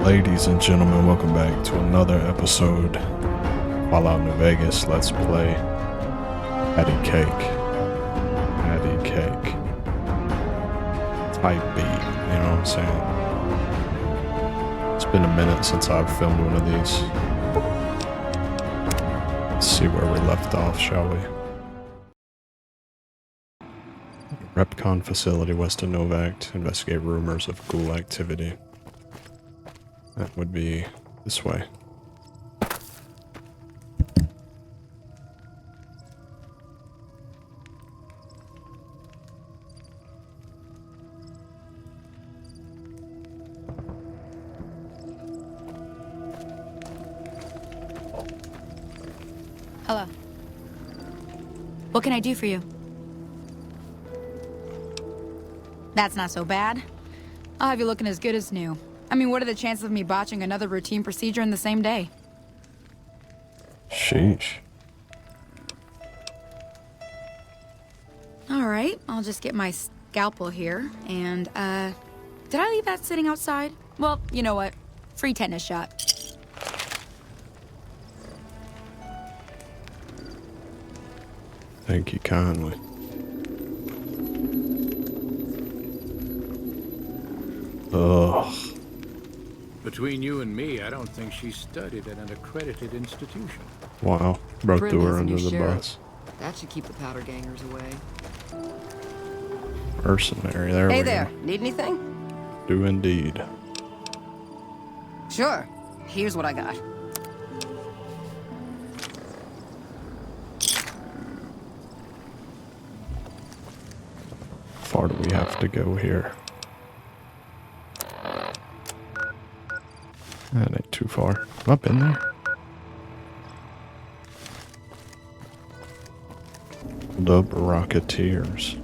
Ladies and gentlemen, welcome back to another episode Fallout New Vegas. Let's play Patty Cake. Patty Cake. Type B, you know what I'm saying? It's been a minute since I've filmed one of these. Let's see where we left off, shall we? REPCONN facility west of Novak to investigate rumors of ghoul activity. That would be this way. Hello. What can I do for you? That's not so bad. I'll have you looking as good as new. I mean, what are the chances of me botching another routine procedure in the same day? Sheesh. Alright, I'll just get my scalpel here, and, did I leave that sitting outside? Well, you know what? Free tetanus shot. Thank you kindly. Ugh. Between you and me, I don't think she studied at an accredited institution. Wow. Broke Prim through is her the under new the sheriff. bus. That should keep the powder gangers away. Mercenary, there Hey we there, go. need anything? Do indeed. Sure. Here's what I got. How far do we have to go here? That ain't too far. Am I in there? The Rocketeers.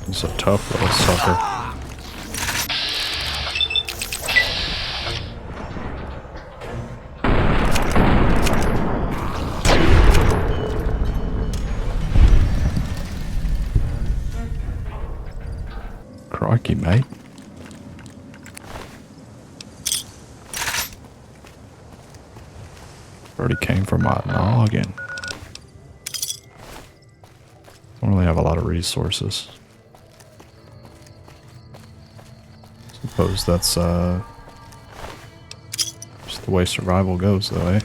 He's a tough little sucker. Crikey, mate. Already came from my noggin. Don't really have a lot of resources. Suppose that's just the way survival goes, though, eh?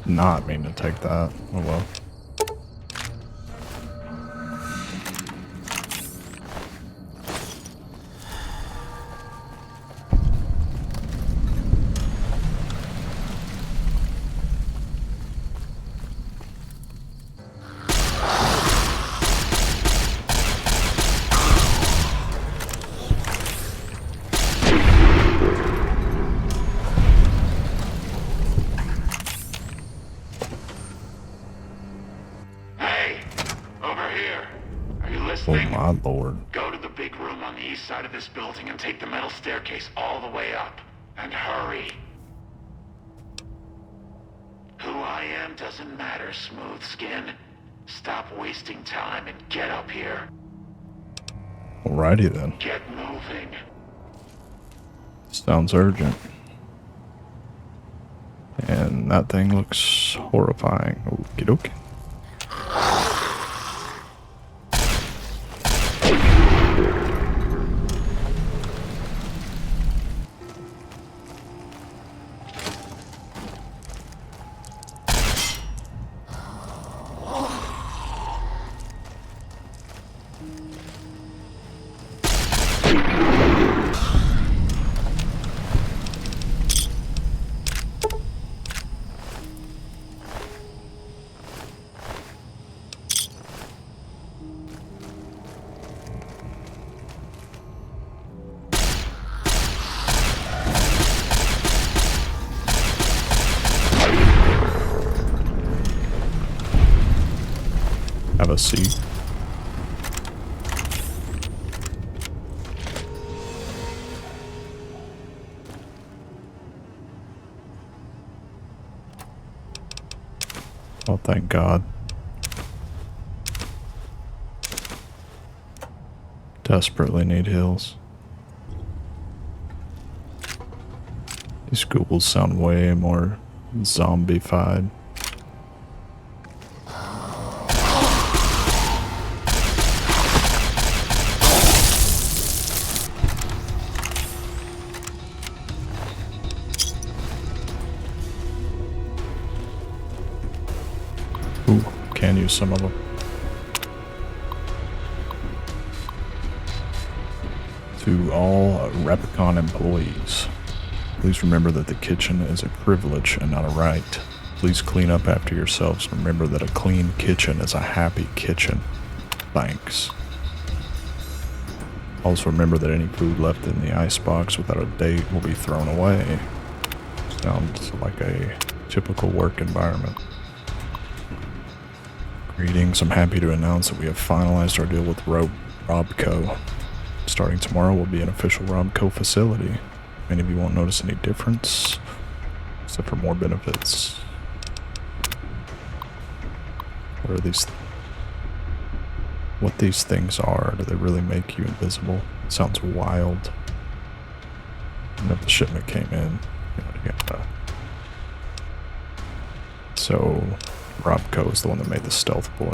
Did not mean to take that. Oh well. Oh my lord. Go to the big room on the east side of this building and take the metal staircase all the way up. And hurry. Who I am doesn't matter, smooth skin. Stop wasting time and get up here. Alrighty then. Get moving. Sounds urgent. And that thing looks horrifying. Okie dokie. Have a seat. Oh, thank God. Desperately need heals. These ghouls sound way more zombie-fied. Ooh, can use some of them. To all REPCONN employees, please remember that the kitchen is a privilege and not a right. Please clean up after yourselves and remember that a clean kitchen is a happy kitchen. Thanks. Also remember that any food left in the icebox without a date will be thrown away. Sounds like a typical work environment. Greetings, I'm happy to announce that we have finalized our deal with REPCONN. Starting tomorrow will be an official REPCONN facility. Many of you won't notice any difference, except for more benefits. What are these? What these things are? Do they really make you invisible? It sounds wild. And if the shipment came in, you know, to get that. So, REPCONN is the one that made the stealth boy.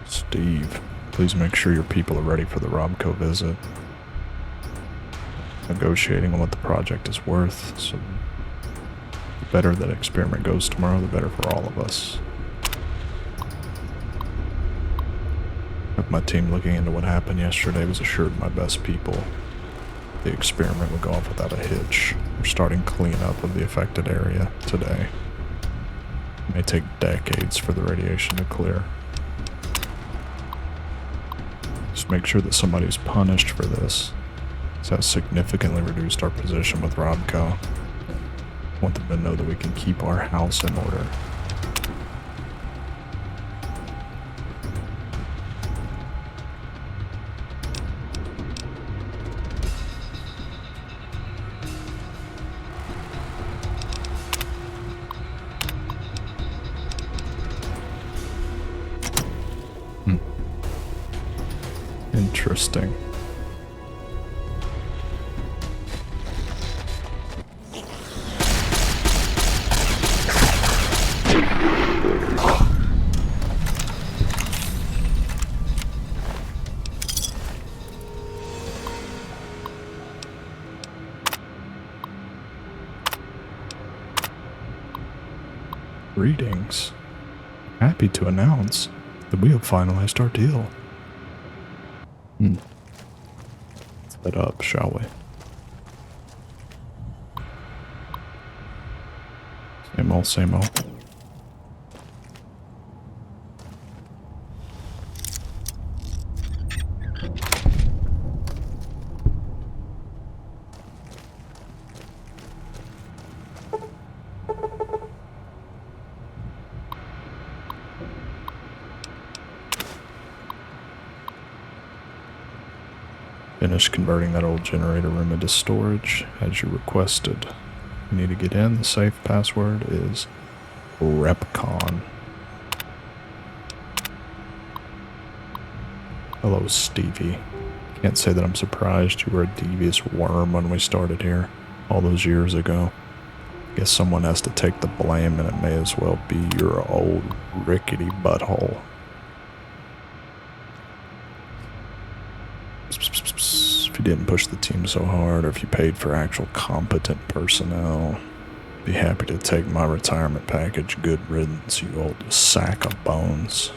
Steve, please make sure your people are ready for the REPCONN visit. Negotiating on what the project is worth, so the better that experiment goes tomorrow, the better for all of us. With my team looking into what happened yesterday was assured my best people the experiment would go off without a hitch. We're starting cleanup of the affected area today. It may take decades for the radiation to clear. Just make sure that somebody's punished for this. This has significantly reduced our position with REPCONN. I want them to know that we can keep our house in order. Interesting. Greetings. Happy to announce that we have finalized our deal. Let's head up, shall we? Same old, same old. Finished converting that old generator room into storage as you requested. You need to get in. The safe password is REPCONN. Hello, Stevie. Can't say that I'm surprised you were a devious worm when we started here all those years ago. Guess someone has to take the blame, and it may as well be your old rickety butthole. If you didn't push the team so hard, or if you paid for actual competent personnel, be happy to take my retirement package. Good riddance, you old sack of bones.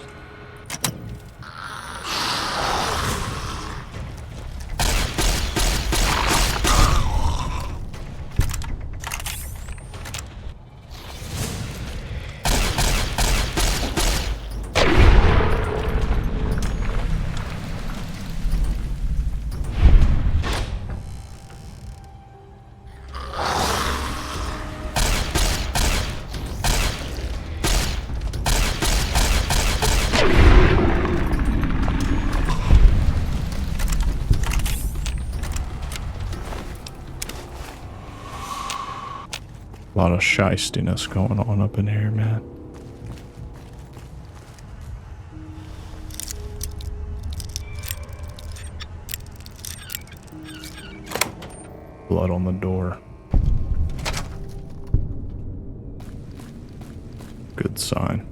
A lot of shystiness going on up in here, man. Blood on the door. Good sign.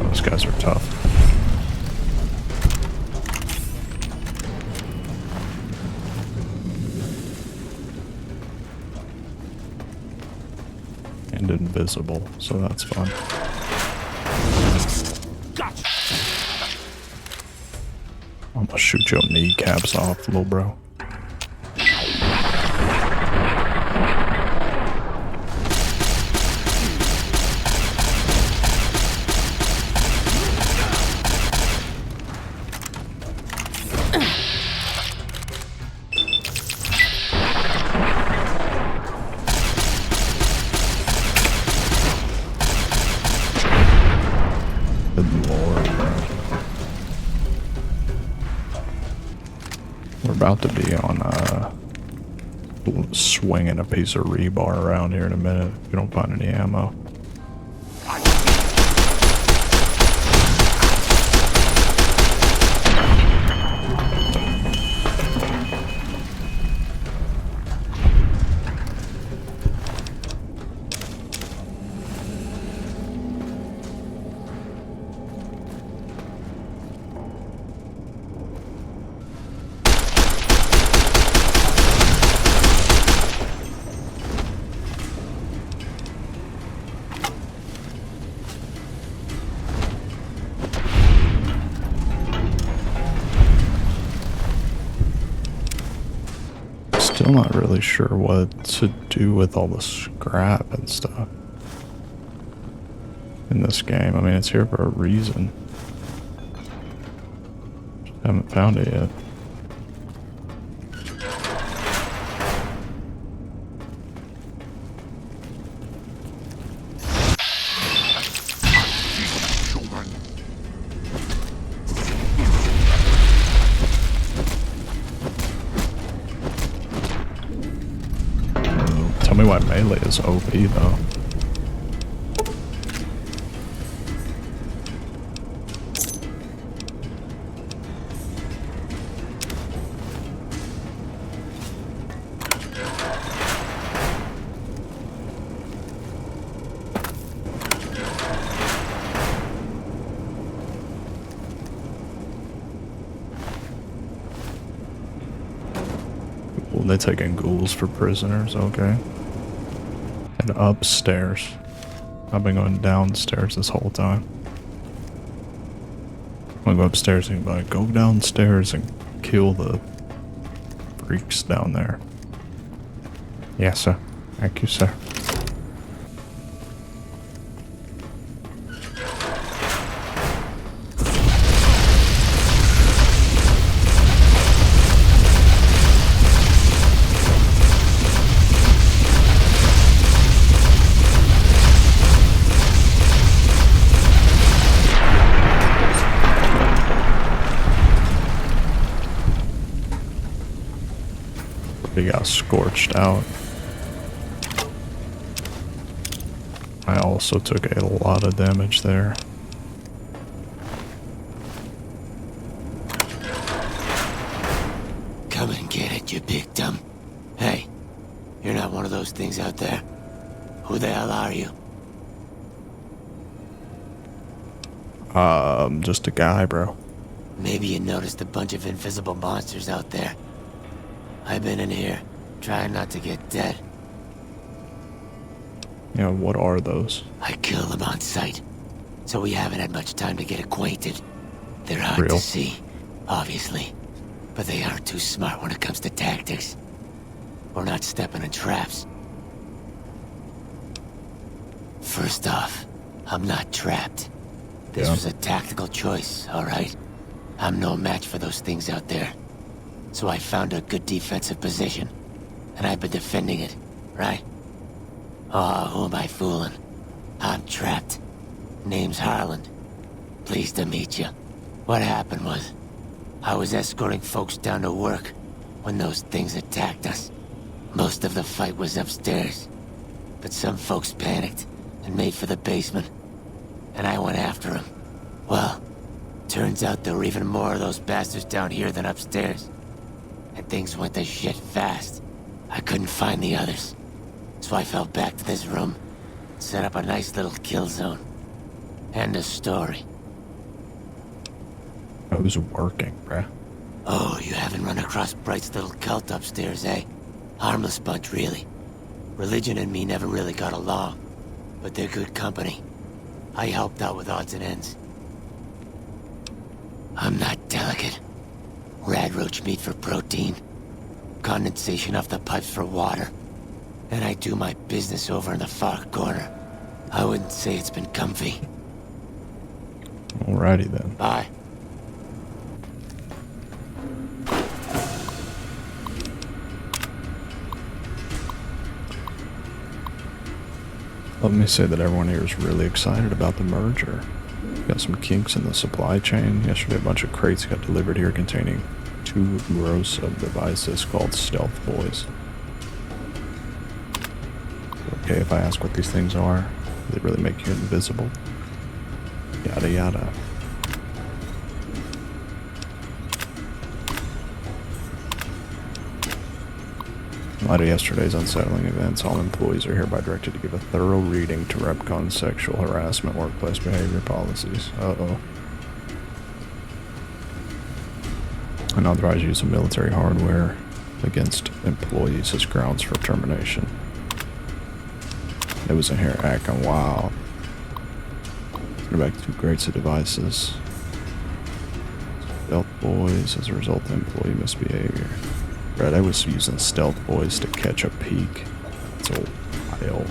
Those guys are tough. And invisible, so that's fun. I'm gonna shoot your kneecaps off, little bro. Good lord, bro. We're about to be on swinging a piece of rebar around here in a minute if you don't find any ammo. Still not really sure what to do with all the scrap and stuff in this game. I mean, it's here for a reason. Just haven't found it yet. me why melee is OP though. They're taking ghouls for prisoners, okay. And upstairs. I've been going downstairs this whole time. I'm gonna go upstairs and be like, go downstairs and kill the freaks down there. Yes, sir. Thank you, sir. He got scorched out. I also took a lot of damage there. Come and get it, you big dumb. Hey, you're not one of those things out there. Who the hell are you? Just a guy, bro. Maybe you noticed a bunch of invisible monsters out there. I've been in here, trying not to get dead. Yeah, what are those? I kill them on sight, so we haven't had much time to get acquainted. They're hard to see, obviously, but they aren't too smart when it comes to tactics. We're not stepping in traps. First off, I'm not trapped. This was a tactical choice, alright? I'm no match for those things out there. So I found a good defensive position, and I've been defending it, right? Oh, who am I fooling? I'm trapped. Name's Harland. Pleased to meet you. What happened was, I was escorting folks down to work when those things attacked us. Most of the fight was upstairs, but some folks panicked and made for the basement, and I went after them. Well, turns out there were even more of those bastards down here than upstairs. And things went to shit fast. I couldn't find the others. So I fell back to this room, set up a nice little kill zone. End of story. It was working, bruh. Oh, you haven't run across Bright's little cult upstairs, eh? Harmless bunch, really. Religion and me never really got along, but they're good company. I helped out with odds and ends. I'm not delicate. Radroach meat for protein, condensation off the pipes for water, and I do my business over in the far corner. I wouldn't say it's been comfy. Alrighty then. Bye. Let me say that everyone here is really excited about the merger. Got some kinks in the supply chain. Yesterday a bunch of crates got delivered here containing 2 gross of devices called stealth boys. Okay, if I ask what these things are, they really make you invisible. Yada yada. In light of yesterday's unsettling events, all employees are hereby directed to give a thorough reading to REPCONN sexual harassment workplace behavior policies. Uh-oh. Unauthorized use of military hardware against employees as grounds for termination. It was in here acting wild. Send back 2 crates of devices. Stealth boys as a result of employee misbehavior. Right, I was using stealth boys to catch a peek. It's all wild.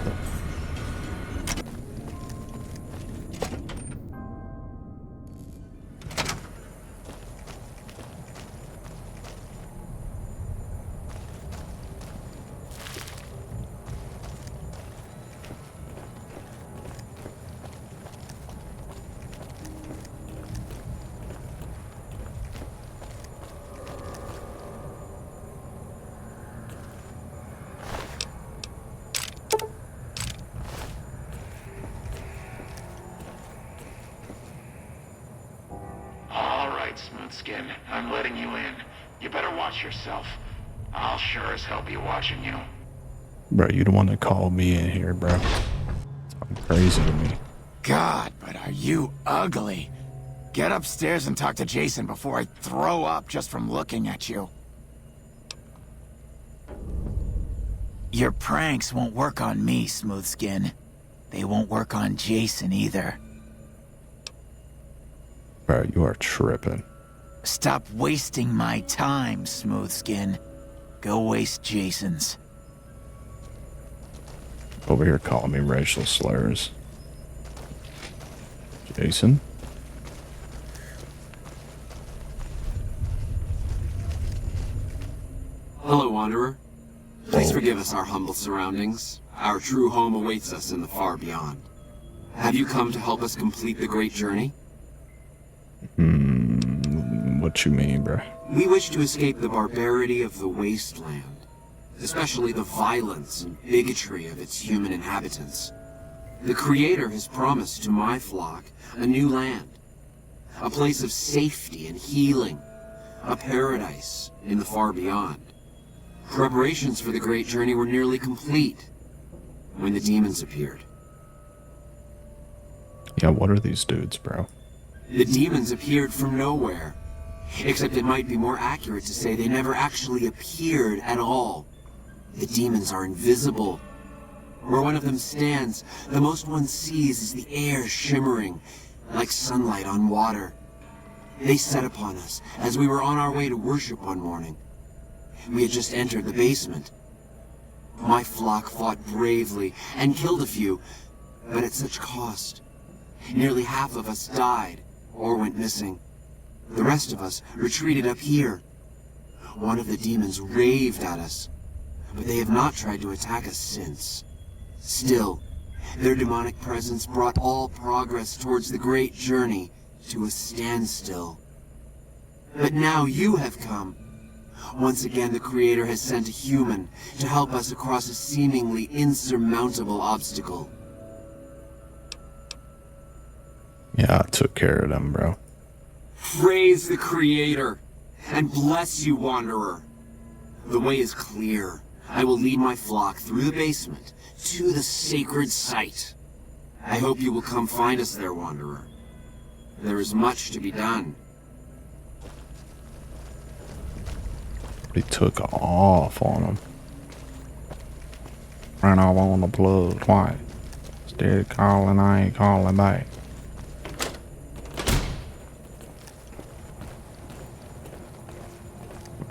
You better watch yourself. I'll sure as hell be watching you. Bro, you the one that called me in here, bro. It's crazy to me. God, but are you ugly. Get upstairs and talk to Jason before I throw up just from looking at you. Your pranks won't work on me, Smooth Skin. They won't work on Jason either. Bro, you are tripping. Stop wasting my time, Smooth Skin. Go waste Jason's. Over here calling me racial slurs. Jason? Hello, Wanderer. Please Whoa. forgive us our humble surroundings. Our true home awaits us in the far beyond. Have you come to help us complete the great journey? What you mean, bro? We wish to escape the barbarity of the wasteland, especially the violence and bigotry of its human inhabitants. The Creator has promised to my flock a new land, a place of safety and healing, a paradise in the far beyond. Preparations for the great journey were nearly complete when the demons appeared. Yeah, what are these dudes, bro? The demons appeared from nowhere, except it might be more accurate to say they never actually appeared at all. The demons are invisible. Where one of them stands, the most one sees is the air shimmering, like sunlight on water. They set upon us as we were on our way to worship one morning. We had just entered the basement. My flock fought bravely and killed a few, but at such cost. Nearly half of us died or went missing. The rest of us retreated up here. One of the demons raved at us, but they have not tried to attack us since. Still, their demonic presence brought all progress towards the great journey to a standstill. But now you have come. Once again, the Creator has sent a human to help us across a seemingly insurmountable obstacle. Yeah, I took care of them, bro. Praise the Creator, and bless you, Wanderer. The way is clear. I will lead my flock through the basement to the sacred site. I hope you will come find us there, Wanderer. There is much to be done. He took off on him. Ran off on the plug twice. Instead calling, I ain't calling back.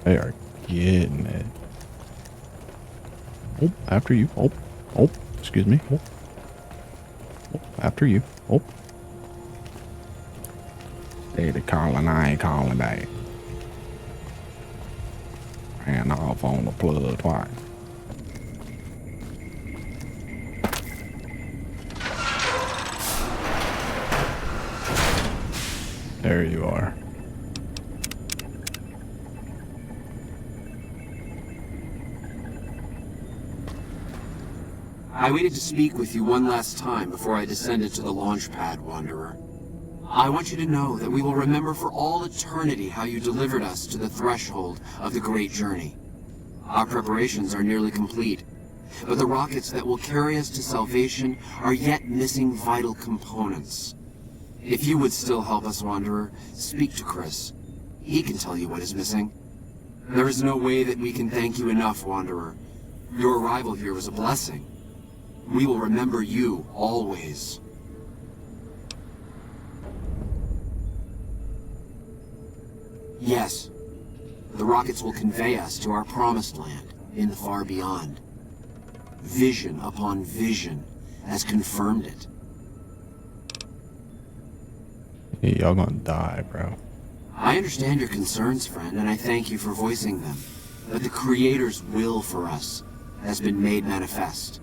They are getting it. Oh, after you. Oh, excuse me. Oh, after you. Oh. Steady calling, I ain't calling back. Ran off on the plug twice. There you are. I waited to speak with you one last time before I descended to the launch pad, Wanderer. I want you to know that we will remember for all eternity how you delivered us to the threshold of the great journey. Our preparations are nearly complete, but the rockets that will carry us to salvation are yet missing vital components. If you would still help us, Wanderer, speak to Chris. He can tell you what is missing. There is no way that we can thank you enough, Wanderer. Your arrival here was a blessing. We will remember you always. Yes, the rockets will convey us to our promised land in the far beyond. Vision upon vision has confirmed it. Yeah, y'all gonna die, bro. I understand your concerns, friend, and I thank you for voicing them. But the Creator's will for us has been made manifest.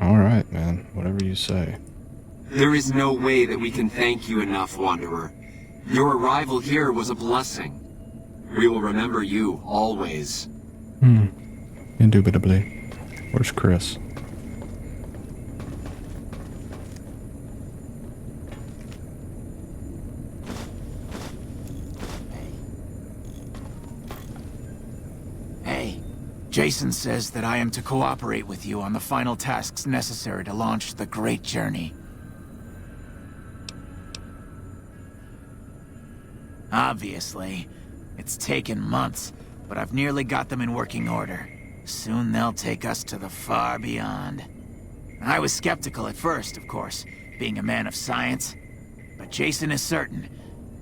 Alright, man. Whatever you say. There is no way that we can thank you enough, Wanderer. Your arrival here was a blessing. We will remember you always. Indubitably. Where's Chris? Jason says that I am to cooperate with you on the final tasks necessary to launch the Great Journey. Obviously, it's taken months, but I've nearly got them in working order. Soon they'll take us to the far beyond. I was skeptical at first, of course, being a man of science. But Jason is certain,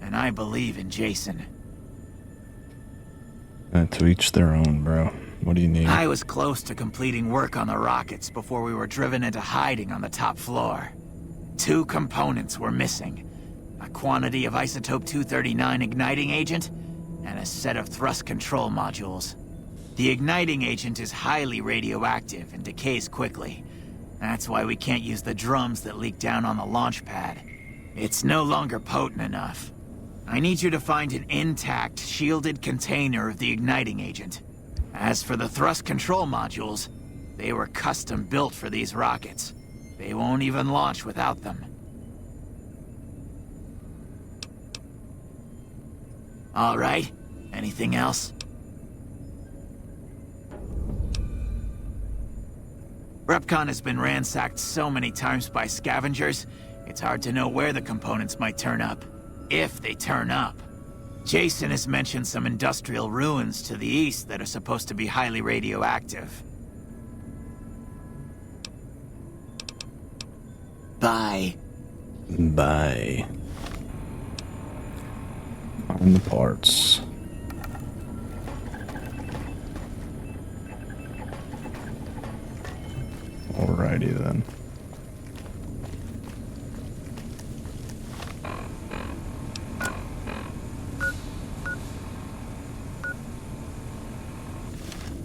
and I believe in Jason. To each their own, bro. What do you need? I was close to completing work on the rockets before we were driven into hiding on the top floor. 2 components were missing. A quantity of isotope 239 igniting agent, and a set of thrust control modules. The igniting agent is highly radioactive and decays quickly. That's why we can't use the drums that leak down on the launch pad. It's no longer potent enough. I need you to find an intact, shielded container of the igniting agent. As for the thrust control modules, they were custom built for these rockets. They won't even launch without them. All right. Anything else? REPCONN has been ransacked so many times by scavengers, it's hard to know where the components might turn up. If they turn up. Jason has mentioned some industrial ruins to the east that are supposed to be highly radioactive. Bye. Bye. Find the parts. Alrighty then.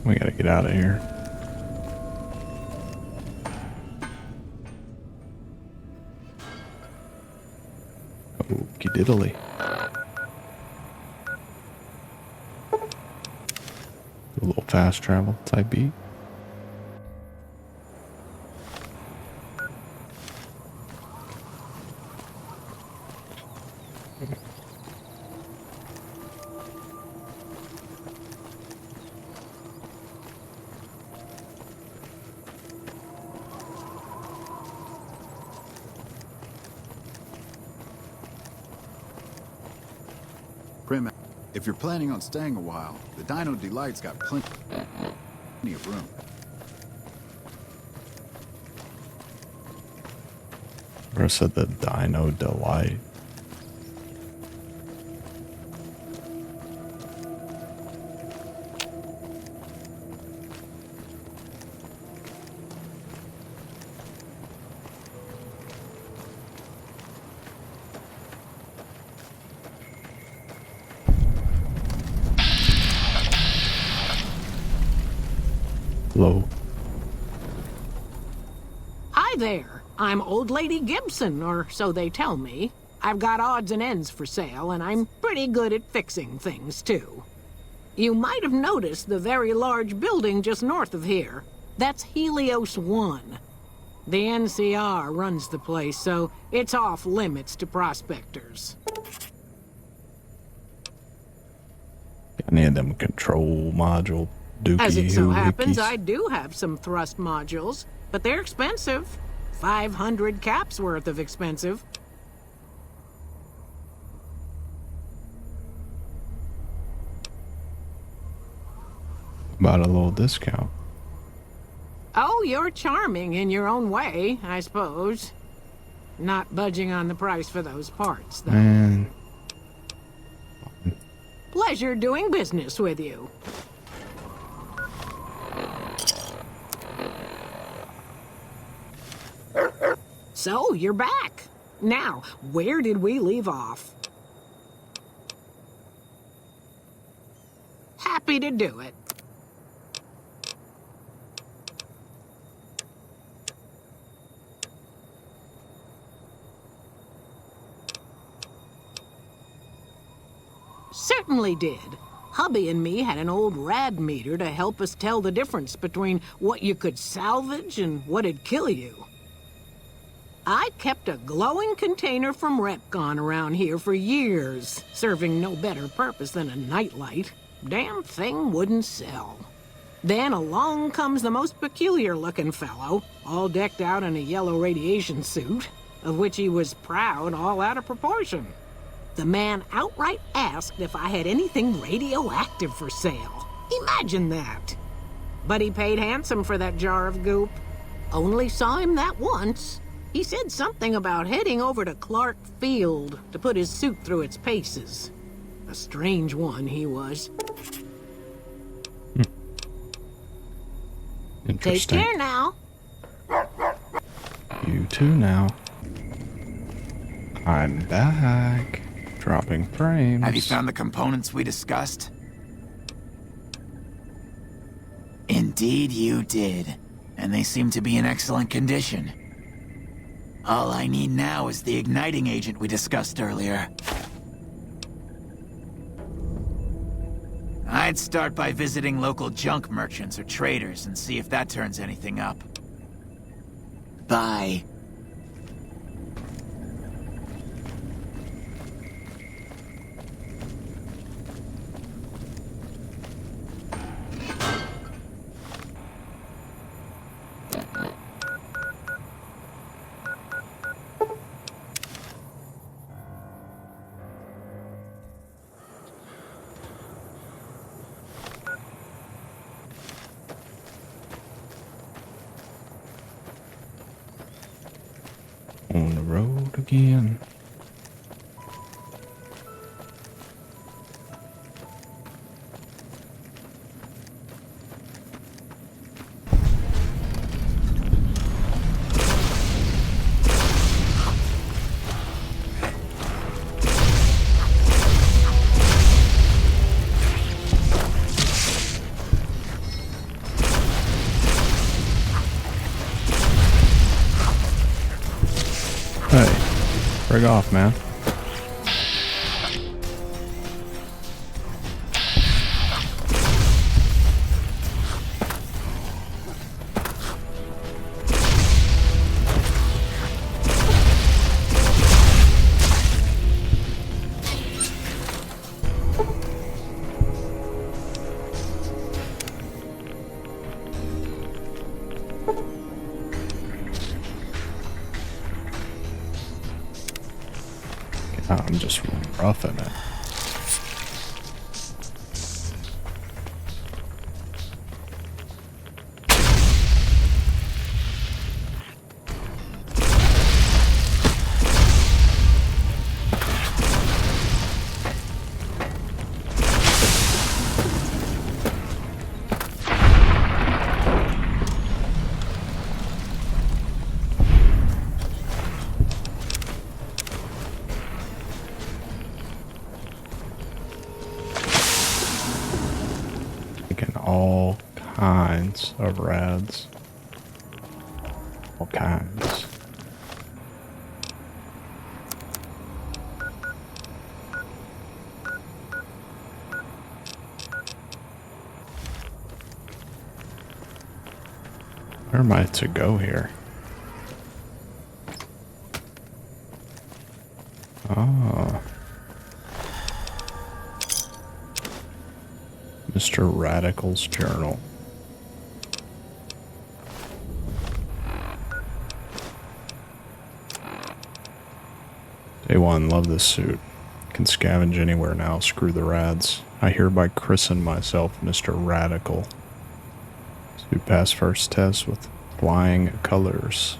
We gotta get out of here. Okie diddly. A little fast travel type beat. Prim, if you're planning on staying a while, the Dino Delight's got plenty of room. Bro said the Dino Delight. Hello. Hi there. I'm Old Lady Gibson, or so they tell me. I've got odds and ends for sale, and I'm pretty good at fixing things, too. You might have noticed the very large building just north of here. That's Helios 1. The NCR runs the place, so it's off limits to prospectors. Any of them control module dookie As it so happens, hoohickeys? I do have some thrust modules, but they're expensive. 500 caps worth of expensive. About a little discount. Oh, you're charming in your own way, I suppose. Not budging on the price for those parts, though. Man. Pleasure doing business with you. So, you're back. Now, where did we leave off? Happy to do it. Certainly did. Hubby and me had an old rad meter to help us tell the difference between what you could salvage and what'd kill you. I kept a glowing container from REPCONN around here for years, serving no better purpose than a nightlight. Damn thing wouldn't sell. Then along comes the most peculiar-looking fellow, all decked out in a yellow radiation suit, of which he was proud all out of proportion. The man outright asked if I had anything radioactive for sale. Imagine that. But he paid handsome for that jar of goop. Only saw him that once. He said something about heading over to Clark Field to put his suit through its paces. A strange one he was. Take care now. You too now. I'm back. Dropping frames. Have you found the components we discussed? Indeed you did. And they seem to be in excellent condition. All I need now is the igniting agent we discussed earlier. I'd start by visiting local junk merchants or traders and see if that turns anything up. Bye. On the road again. Hey, frig off, man. I'm just roughing it. All kinds of rads. All kinds. Where am I to go here? Oh. Mr. Radical's journal. Day 1, love this suit. Can scavenge anywhere now, screw the rads. I hereby christen myself Mr. Radical. Suit passed first test with flying colors.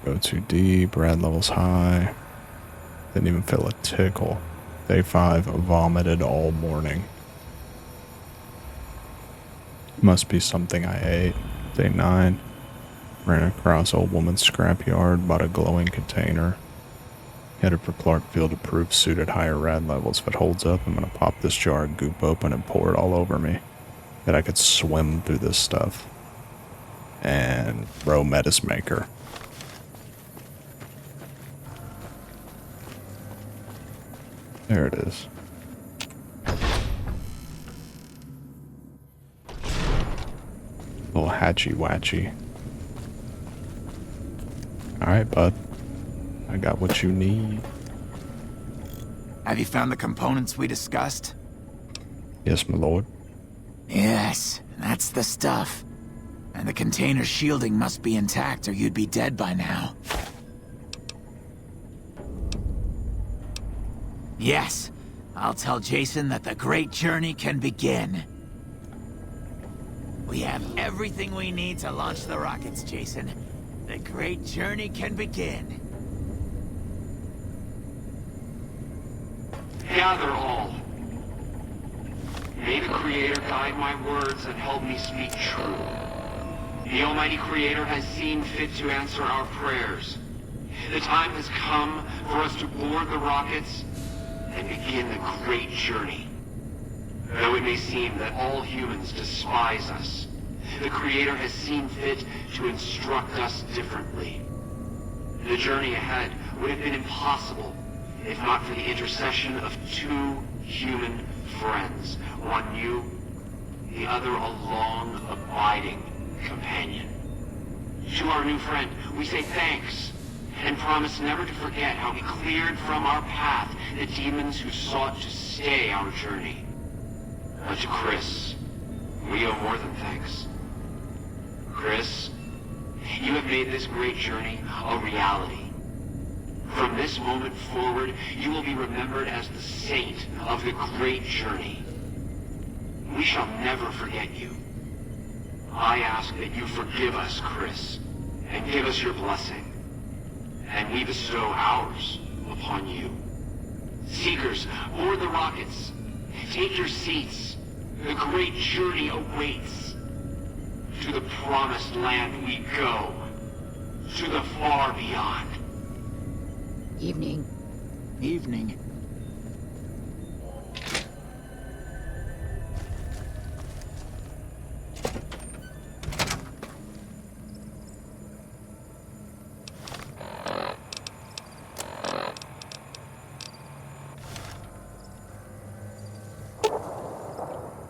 Go too deep, rad levels high. Didn't even feel a tickle. Day 5, vomited all morning. Must be something I ate. Day 9, ran across old woman's scrapyard, bought a glowing container. Headed for Clark Field to prove suit at higher rad levels. If it holds up, I'm gonna pop this jar of goop open and pour it all over me. Bet I could swim through this stuff. And row metis maker. There it is. Little hatchy-watchy. Alright, bud. I got what you need. Have you found the components we discussed? Yes, my lord. Yes, that's the stuff. And the container's shielding must be intact or you'd be dead by now. Yes, I'll tell Jason that the great journey can begin. We have everything we need to launch the rockets, Jason. The great journey can begin. Gather all. May the Creator guide my words and help me speak true. The Almighty Creator has seen fit to answer our prayers. The time has come for us to board the rockets and begin the great journey. Though it may seem that all humans despise us, the Creator has seen fit to instruct us differently. The journey ahead would have been impossible if not for the intercession of two human friends. One new, the other a long, abiding companion. To our new friend, we say thanks, and promise never to forget how he cleared from our path the demons who sought to stay our journey. But to Chris, we owe more than thanks. Chris, you have made this great journey a reality. From this moment forward, you will be remembered as the saint of the great journey. We shall never forget you. I ask that you forgive us, Chris, and give us your blessing. And we bestow ours upon you. Seekers, board the rockets. Take your seats. The great journey awaits. To the promised land we go. To the far beyond. Evening. Evening.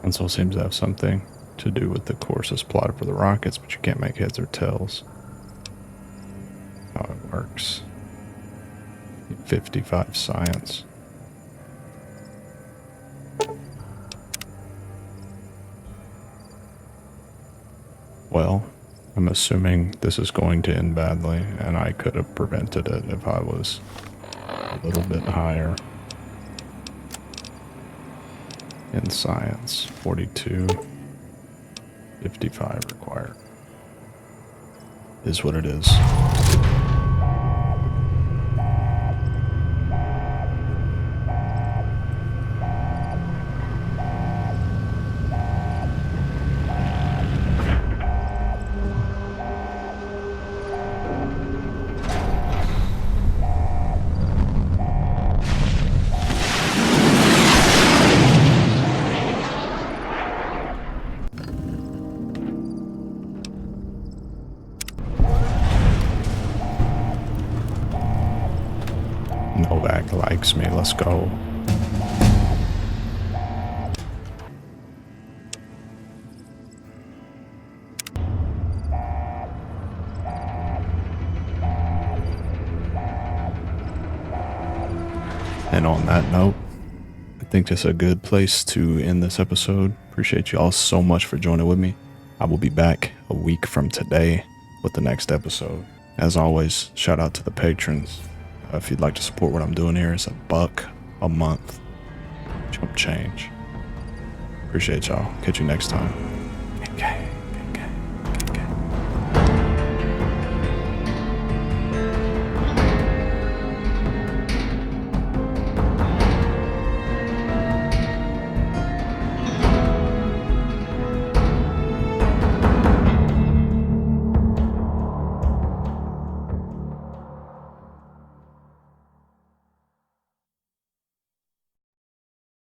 Pencil seems to have something to do with the courses plotted for the rockets, but you can't make heads or tails how it works. 55 science. Well, I'm assuming this is going to end badly, and I could have prevented it if I was a little bit higher in science. 42, 55 required. Is what it is. Novak likes me. Let's go. And on that note, I think this is a good place to end this episode. Appreciate you all so much for joining with me. I will be back a week from today with the next episode. As always, shout out to the patrons. If you'd like to support what I'm doing here, it's $1 a month. Chump change. Appreciate y'all. Catch you next time. Okay.